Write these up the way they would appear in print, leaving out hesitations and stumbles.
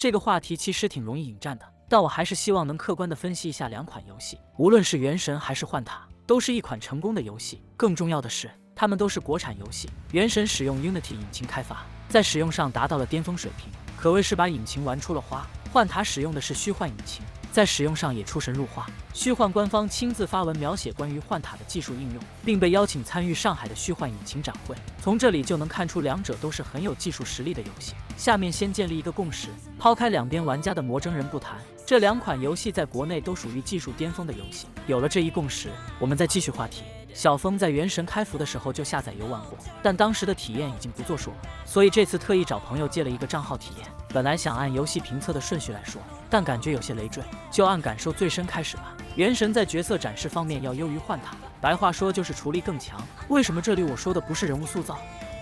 这个话题其实挺容易引战的，但我还是希望能客观地分析一下两款游戏。无论是原神还是幻塔，都是一款成功的游戏。更重要的是，它们都是国产游戏。原神使用 Unity 引擎开发，在使用上达到了巅峰水平，可谓是把引擎玩出了花。幻塔使用的是虚幻引擎，在使用上也出神入化。虚幻官方亲自发文描写关于幻塔的技术应用，并被邀请参与上海的虚幻引擎展会。从这里就能看出，两者都是很有技术实力的游戏。下面先建立一个共识，抛开两边玩家的魔怔人不谈，这两款游戏在国内都属于技术巅峰的游戏。有了这一共识，我们再继续话题。小峰在原神开服的时候就下载游玩过，但当时的体验已经不作数了，所以这次特意找朋友借了一个账号体验。本来想按游戏评测的顺序来说，但感觉有些累赘，就按感受最深开始吧。原神在角色展示方面要优于幻塔，白话说就是厨力更强。为什么这里我说的不是人物塑造？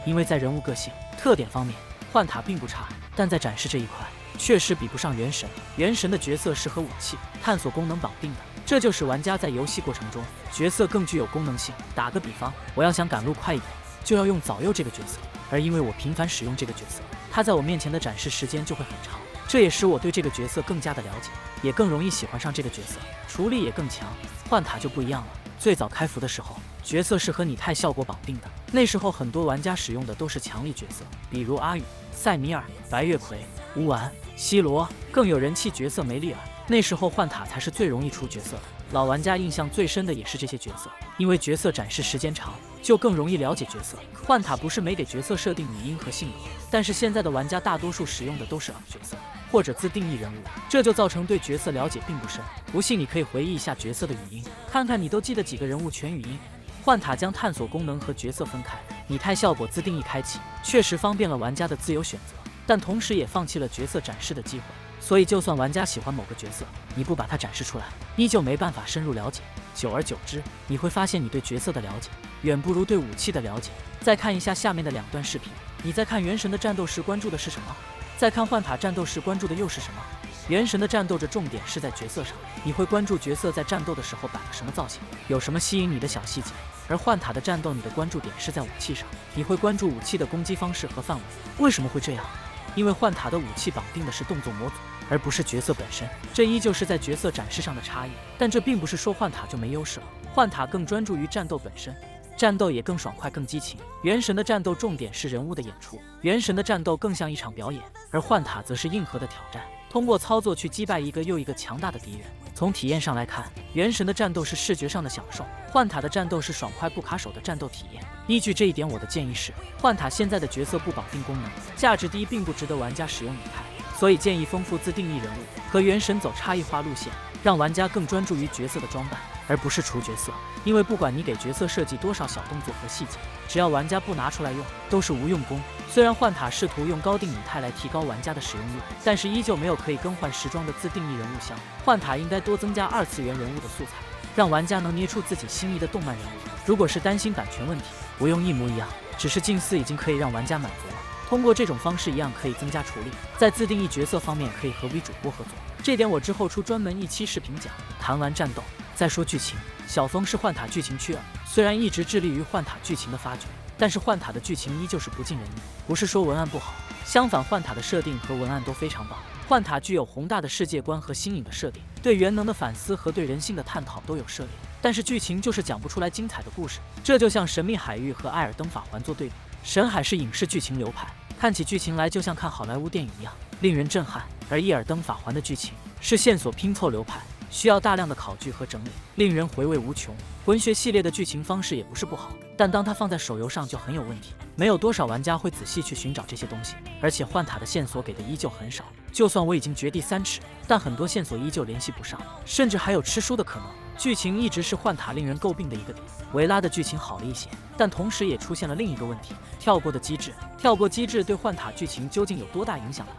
因为在人物个性、特点方面，幻塔并不差，但在展示这一块确实比不上原神。原神的角色是和武器、探索功能绑定的，这就使玩家在游戏过程中角色更具有功能性。打个比方，我要想赶路快一点，就要用早柚这个角色，而因为我频繁使用这个角色，它在我面前的展示时间就会很长，这也使我对这个角色更加的了解，也更容易喜欢上这个角色，厨力也更强。幻塔就不一样了，最早开服的时候，角色是和拟态效果绑定的，那时候很多玩家使用的都是强力角色，比如阿宇、塞米尔、白月葵、乌丸、西罗，更有人气角色梅丽尔。那时候幻塔才是最容易出角色的，老玩家印象最深的也是这些角色，因为角色展示时间长，就更容易了解角色。幻塔不是没给角色设定语音和性格，但是现在的玩家大多数使用的都是角色或者自定义人物，这就造成对角色了解并不深。不信你可以回忆一下角色的语音，看看你都记得几个人物全语音。幻塔将探索功能和角色分开，拟态效果自定义开启，确实方便了玩家的自由选择，但同时也放弃了角色展示的机会。所以就算玩家喜欢某个角色，你不把它展示出来，依旧没办法深入了解。久而久之，你会发现你对角色的了解远不如对武器的了解。再看一下下面的两段视频，你在看原神的战斗时关注的是什么？再看幻塔战斗时关注的又是什么？原神的战斗的重点是在角色上，你会关注角色在战斗的时候摆了什么造型，有什么吸引你的小细节。而幻塔的战斗，你的关注点是在武器上，你会关注武器的攻击方式和范围。为什么会这样？因为幻塔的武器绑定的是动作模组，而不是角色本身，这依旧是在角色展示上的差异。但这并不是说幻塔就没优势了，幻塔更专注于战斗本身，战斗也更爽快更激情。原神的战斗重点是人物的演出，原神的战斗更像一场表演，而幻塔则是硬核的挑战，通过操作去击败一个又一个强大的敌人。从体验上来看，原神的战斗是视觉上的享受，幻塔的战斗是爽快不卡手的战斗体验。依据这一点，我的建议是，幻塔现在的角色不绑定功能，价值低，并不值得玩家使用拟态，所以建议丰富自定义人物，和原神走差异化路线，让玩家更专注于角色的装扮，而不是除角色。因为不管你给角色设计多少小动作和细节，只要玩家不拿出来用，都是无用功。虽然幻塔试图用高定拟态来提高玩家的使用率，但是依旧没有可以更换时装的自定义人物箱。幻塔应该多增加二次元人物的素材，让玩家能捏出自己心仪的动漫人物。如果是担心版权问题，不用一模一样，只是近似已经可以让玩家满足了。通过这种方式一样可以增加处理，在自定义角色方面可以和 V 主播合作，这点我之后出专门一期视频讲。谈完战斗，再说剧情。小峰是幻塔剧情区2，虽然一直致力于幻塔剧情的发掘，但是幻塔的剧情依旧是不尽人意。不是说文案不好，相反，幻塔的设定和文案都非常棒。幻塔具有宏大的世界观和新颖的设定，对元能的反思和对人性的探讨都有涉猎，但是剧情就是讲不出来精彩的故事。这就像神秘海域和艾尔登法环做对比，神海是影视剧情流派，看起剧情来就像看好莱坞电影一样，令人震撼；而伊尔登法环的剧情是线索拼凑流派，需要大量的考据和整理，令人回味无穷。魂学系列的剧情方式也不是不好，但当它放在手游上就很有问题，没有多少玩家会仔细去寻找这些东西，而且幻塔的线索给的依旧很少。就算我已经掘地3尺，但很多线索依旧联系不上，甚至还有吃书的可能。剧情一直是幻塔令人诟病的一个点。维拉的剧情好了一些，但同时也出现了另一个问题：跳过的机制。跳过机制对幻塔剧情究竟有多大影响呢？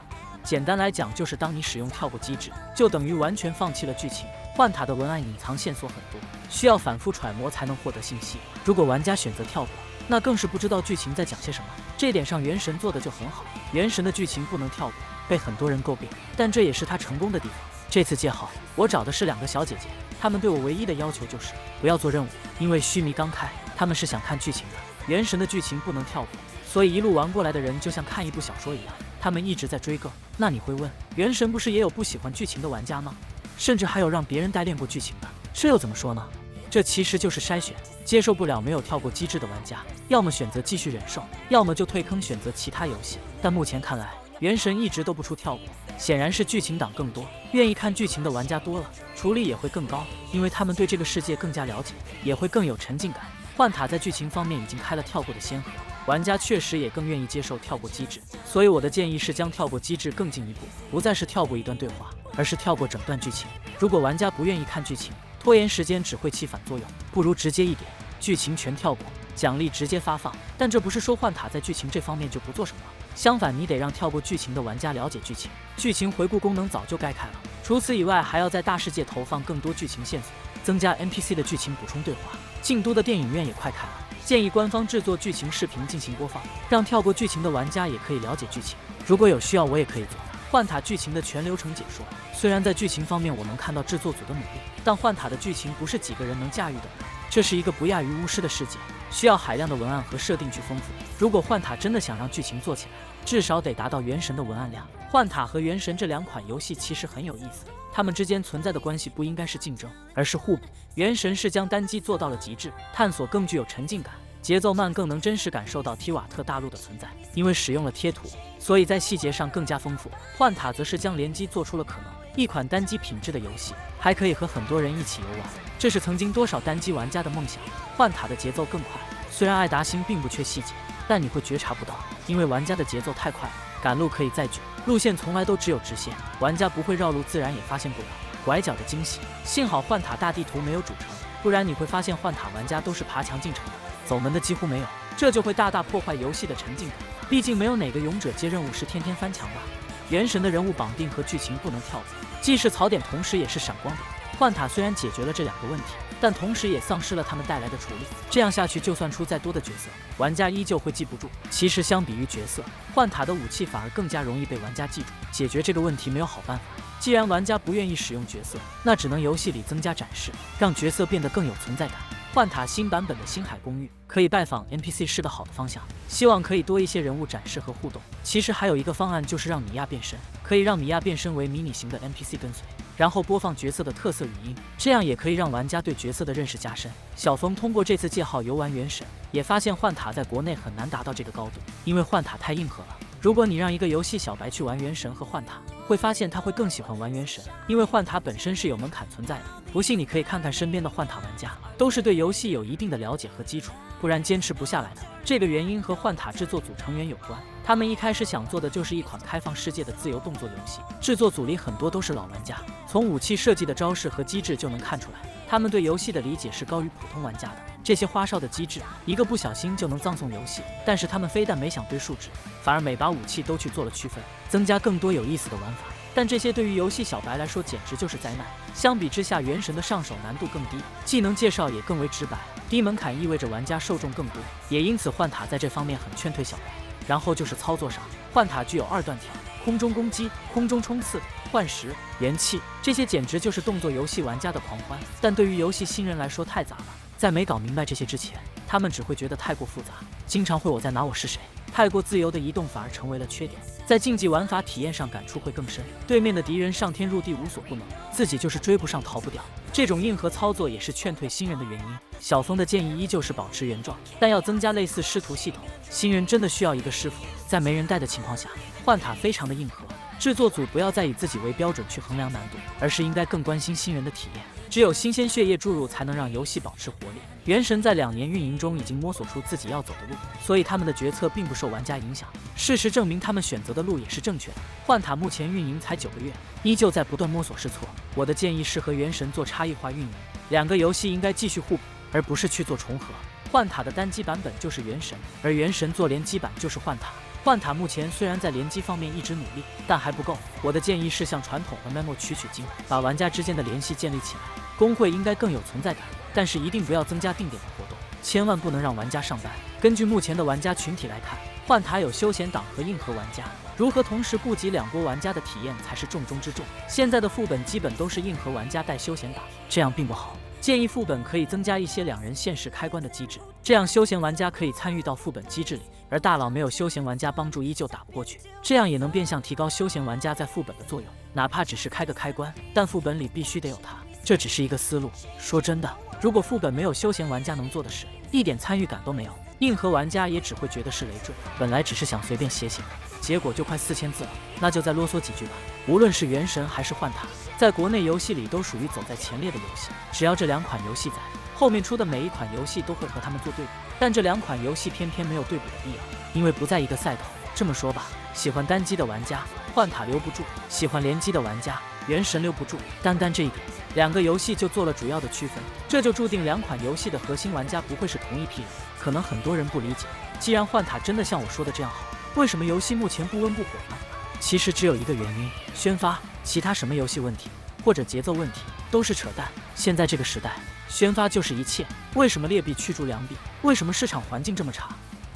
简单来讲，就是当你使用跳过机制，就等于完全放弃了剧情。幻塔的文案隐藏线索很多，需要反复揣摩才能获得信息。如果玩家选择跳过，那更是不知道剧情在讲些什么。这点上，原神做的就很好。原神的剧情不能跳过，被很多人诟病，但这也是他成功的地方。这次借号，我找的是2个小姐姐，她们对我唯一的要求就是不要做任务，因为须弥刚开，她们是想看剧情的。原神的剧情不能跳过，所以一路玩过来的人就像看一部小说一样，他们一直在追更。那你会问，原神不是也有不喜欢剧情的玩家吗？甚至还有让别人代练过剧情的，这又怎么说呢？这其实就是筛选，接受不了没有跳过机制的玩家，要么选择继续忍受，要么就退坑选择其他游戏。但目前看来，原神一直都不出跳过，显然是剧情党更多，愿意看剧情的玩家多了，处理也会更高，因为他们对这个世界更加了解，也会更有沉浸感。幻塔在剧情方面已经开了跳过的先河，玩家确实也更愿意接受跳过机制，所以我的建议是将跳过机制更进一步，不再是跳过一段对话，而是跳过整段剧情。如果玩家不愿意看剧情，拖延时间只会起反作用，不如直接一点，剧情全跳过，奖励直接发放。但这不是说幻塔在剧情这方面就不做什么，相反，你得让跳过剧情的玩家了解剧情，剧情回顾功能早就该开了。除此以外，还要在大世界投放更多剧情线索，增加 NPC 的剧情补充对话。京都的电影院也快开了，建议官方制作剧情视频进行播放，让跳过剧情的玩家也可以了解剧情。如果有需要，我也可以做幻塔剧情的全流程解说。虽然在剧情方面我能看到制作组的努力，但幻塔的剧情不是几个人能驾驭的，这是一个不亚于巫师的世界，需要海量的文案和设定去丰富。如果幻塔真的想让剧情做起来，至少得达到原神的文案量。幻塔和原神这两款游戏其实很有意思，它们之间存在的关系不应该是竞争，而是互补。原神是将单机做到了极致，探索更具有沉浸感，节奏慢，更能真实感受到提瓦特大陆的存在。因为使用了贴图，所以在细节上更加丰富。幻塔则是将联机做出了可能，一款单机品质的游戏，还可以和很多人一起游玩，这是曾经多少单机玩家的梦想。幻塔的节奏更快，虽然艾达星并不缺细节，但你会觉察不到，因为玩家的节奏太快了。赶路可以再卷，路线从来都只有直线，玩家不会绕路，自然也发现不了拐角的惊喜。幸好幻塔大地图没有主城，不然你会发现幻塔玩家都是爬墙进城的，走门的几乎没有，这就会大大破坏游戏的沉浸感。毕竟没有哪个勇者接任务是天天翻墙吧。原神的人物绑定和剧情不能跳过，既是槽点，同时也是闪光点。幻塔虽然解决了这两个问题，但同时也丧失了他们带来的处理。这样下去，就算出再多的角色，玩家依旧会记不住。其实相比于角色，幻塔的武器反而更加容易被玩家记住。解决这个问题没有好办法，既然玩家不愿意使用角色，那只能游戏里增加展示，让角色变得更有存在感。幻塔新版本的星海公寓可以拜访 NPC 是个好的方向，希望可以多一些人物展示和互动。其实还有一个方案，就是让米娅变身，可以让米娅变身为迷你型的 NPC 跟随，然后播放角色的特色语音，这样也可以让玩家对角色的认识加深。小峰通过这次借号游玩原神，也发现幻塔在国内很难达到这个高度，因为幻塔太硬核了。如果你让一个游戏小白去玩原神和幻塔，会发现他会更喜欢玩原神，因为幻塔本身是有门槛存在的。不信你可以看看身边的幻塔玩家，都是对游戏有一定的了解和基础，不然坚持不下来的。这个原因和幻塔制作组成员有关，他们一开始想做的就是一款开放世界的自由动作游戏，制作组里很多都是老玩家，从武器设计的招式和机制就能看出来，他们对游戏的理解是高于普通玩家的。这些花哨的机制，一个不小心就能葬送游戏，但是他们非但没想堆数值，反而每把武器都去做了区分，增加更多有意思的玩法。但这些对于游戏小白来说简直就是灾难。相比之下，原神的上手难度更低，技能介绍也更为直白，低门槛意味着玩家受众更多，也因此幻塔在这方面很劝退小白。然后就是操作上，幻塔具有二段跳、空中攻击、空中冲刺、幻石、元气，这些简直就是动作游戏玩家的狂欢。但对于游戏新人来说太杂了，在没搞明白这些之前，他们只会觉得太过复杂，经常会我在拿我是谁。太过自由的移动反而成为了缺点，在竞技玩法体验上感触会更深。对面的敌人上天入地无所不能，自己就是追不上逃不掉，这种硬核操作也是劝退新人的原因。小峰的建议依旧是保持原状，但要增加类似师徒系统，新人真的需要一个师傅。在没人带的情况下，幻塔非常的硬核，制作组不要再以自己为标准去衡量难度，而是应该更关心新人的体验。只有新鲜血液注入，才能让游戏保持活力。原神在2年运营中已经摸索出自己要走的路，所以他们的决策并不受玩家影响。事实证明，他们选择的路也是正确的。幻塔目前运营才9个月，依旧在不断摸索试错。我的建议是和原神做差异化运营，两个游戏应该继续互补，而不是去做重合。幻塔的单机版本就是原神，而原神做联机版就是幻塔。幻塔目前虽然在联机方面一直努力，但还不够。我的建议是向传统的 MMO 取经，把玩家之间的联系建立起来。工会应该更有存在感，但是一定不要增加定点的活动，千万不能让玩家上班。根据目前的玩家群体来看，幻塔有休闲党和硬核玩家，如何同时顾及两波玩家的体验才是重中之重。现在的副本基本都是硬核玩家带休闲党，这样并不好。建议副本可以增加一些2人限时开关的机制，这样休闲玩家可以参与到副本机制里，而大佬没有休闲玩家帮助，依旧打不过去。这样也能变相提高休闲玩家在副本的作用，哪怕只是开个开关，但副本里必须得有它。这只是一个思路。说真的，如果副本没有休闲玩家能做的事，一点参与感都没有，硬核玩家也只会觉得是累赘。本来只是想随便写写，结果就快4000字了，那就再啰嗦几句吧。无论是原神还是幻塔，在国内游戏里都属于走在前列的游戏。只要这2款游戏在，后面出的每一款游戏都会和他们做对比。但这2款游戏偏偏没有对比的必要，因为不在一个赛道。这么说吧，喜欢单机的玩家，幻塔留不住；喜欢联机的玩家，原神留不住。单这一点，2个游戏就做了主要的区分，这就注定2款游戏的核心玩家不会是同一批人。可能很多人不理解，既然幻塔真的像我说的这样好，为什么游戏目前不温不火呢？其实只有一个原因，宣发。其他什么游戏问题或者节奏问题都是扯淡。现在这个时代，宣发就是一切。为什么劣币驱逐良币？为什么市场环境这么差？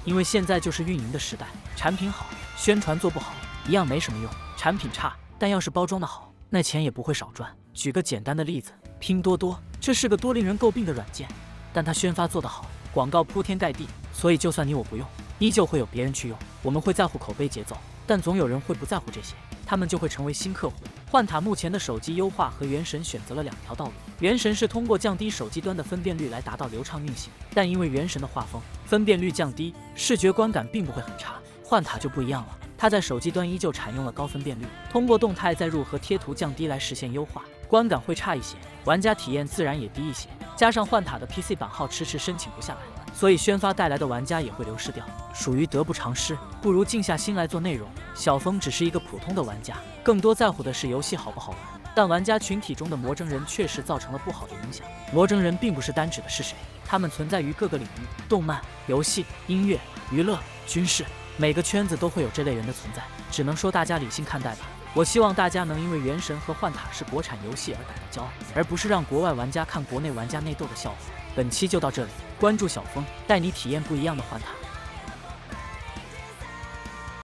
因为现在就是运营的时代，产品好，宣传做不好一样没什么用。产品差，但要是包装的好，那钱也不会少赚。举个简单的例子，拼多多，这是个多令人诟病的软件，但它宣发做得好，广告铺天盖地，所以就算你我不用，依旧会有别人去用。我们会在乎口碑节奏，但总有人会不在乎这些，他们就会成为新客户。幻塔目前的手机优化和原神选择了2条道路。原神是通过降低手机端的分辨率来达到流畅运行，但因为原神的画风分辨率降低，视觉观感并不会很差。幻塔就不一样了，它在手机端依旧采用了高分辨率，通过动态载入和贴图降低来实现优化，观感会差一些，玩家体验自然也低一些。加上幻塔的 PC 版号迟迟申请不下来，所以宣发带来的玩家也会流失掉，属于得不偿失。不如静下心来做内容。小峰只是一个普通的玩家，更多在乎的是游戏好不好玩。但玩家群体中的魔怔人确实造成了不好的影响。魔怔人并不是单指的是谁，他们存在于各个领域，动漫、游戏、音乐、娱乐、军事，每个圈子都会有这类人的存在。只能说大家理性看待吧。我希望大家能因为原神和幻塔是国产游戏而感到骄傲，而不是让国外玩家看国内玩家内斗的笑话。本期就到这里，关注小峰，带你体验不一样的幻塔。